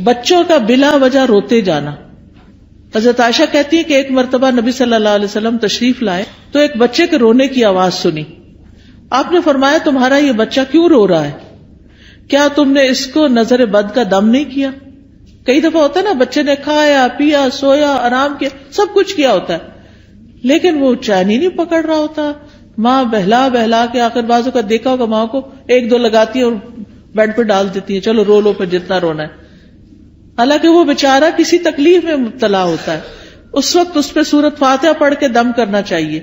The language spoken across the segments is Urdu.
بچوں کا بلا وجہ روتے جانا. حضرت عائشہ کہتی ہے کہ ایک مرتبہ نبی صلی اللہ علیہ وسلم تشریف لائے تو ایک بچے کے رونے کی آواز سنی. آپ نے فرمایا تمہارا یہ بچہ کیوں رو رہا ہے؟ کیا تم نے اس کو نظر بد کا دم نہیں کیا؟ کئی دفعہ ہوتا ہے نا بچے نے کھایا پیا سویا آرام کیا سب کچھ کیا ہوتا ہے لیکن وہ چین ہی نہیں پکڑ رہا ہوتا. ماں بہلا بہلا کے آخر بازو کا دیکھا ہوگا ماں کو ایک دو لگاتی ہے اور بیڈ پہ ڈال دیتی ہے چلو رو لو پھر جتنا رونا ہے. حالانکہ وہ بیچارہ کسی تکلیف میں مبتلا ہوتا ہے. اس وقت اس پہ سورۃ فاتحہ پڑھ کے دم کرنا چاہیے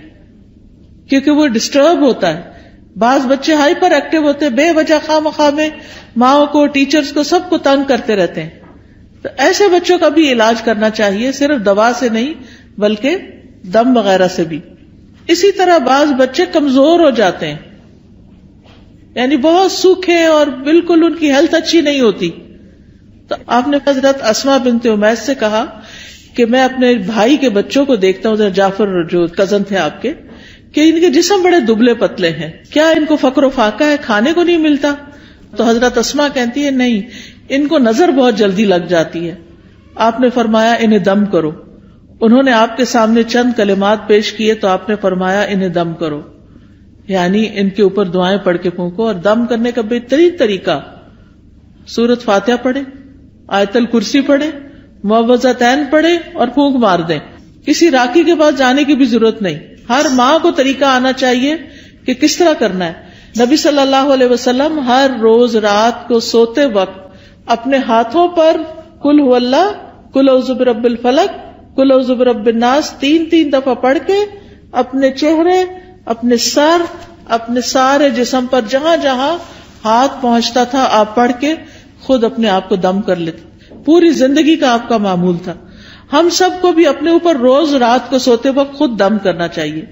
کیونکہ وہ ڈسٹرب ہوتا ہے. بعض بچے ہائپر ایکٹیو ہوتے ہیں بے وجہ خواہ مخواہ میں ماں کو ٹیچرز کو سب کو تنگ کرتے رہتے ہیں. تو ایسے بچوں کا بھی علاج کرنا چاہیے صرف دوا سے نہیں بلکہ دم وغیرہ سے بھی. اسی طرح بعض بچے کمزور ہو جاتے ہیں یعنی بہت سوکھے اور بالکل ان کی ہیلتھ اچھی نہیں ہوتی. تو آپ نے حضرت اسماء بنت امیس سے کہا کہ میں اپنے بھائی کے بچوں کو دیکھتا ہوں حضرت جعفر جو کزن تھے آپ کے کہ ان کے جسم بڑے دبلے پتلے ہیں کیا ان کو فقر و فاقہ ہے کھانے کو نہیں ملتا؟ تو حضرت اسماء کہتی ہے نہیں ان کو نظر بہت جلدی لگ جاتی ہے. آپ نے فرمایا انہیں دم کرو. انہوں نے آپ کے سامنے چند کلمات پیش کیے تو آپ نے فرمایا انہیں دم کرو یعنی ان کے اوپر دعائیں پڑھ کے پھونکو. اور دم کرنے کا بہترین طریقہ سورۃ فاتحہ پڑھے آیت الکرسی پڑھے معوذتین پڑھے اور پھونک مار دیں. کسی راکی کے پاس جانے کی بھی ضرورت نہیں. ہر ماں کو طریقہ آنا چاہیے کہ کس طرح کرنا ہے. نبی صلی اللہ علیہ وسلم ہر روز رات کو سوتے وقت اپنے ہاتھوں پر قل هو اللہ قل اعوذ برب الفلق قل اعوذ برب الناس 3 دفعہ پڑھ کے اپنے چہرے اپنے سر اپنے سارے جسم پر جہاں جہاں ہاتھ پہنچتا تھا آپ پڑھ کے خود اپنے آپ کو دم کر لیتے. پوری زندگی کا آپ کا معمول تھا. ہم سب کو بھی اپنے اوپر روز رات کو سوتے وقت خود دم کرنا چاہیے.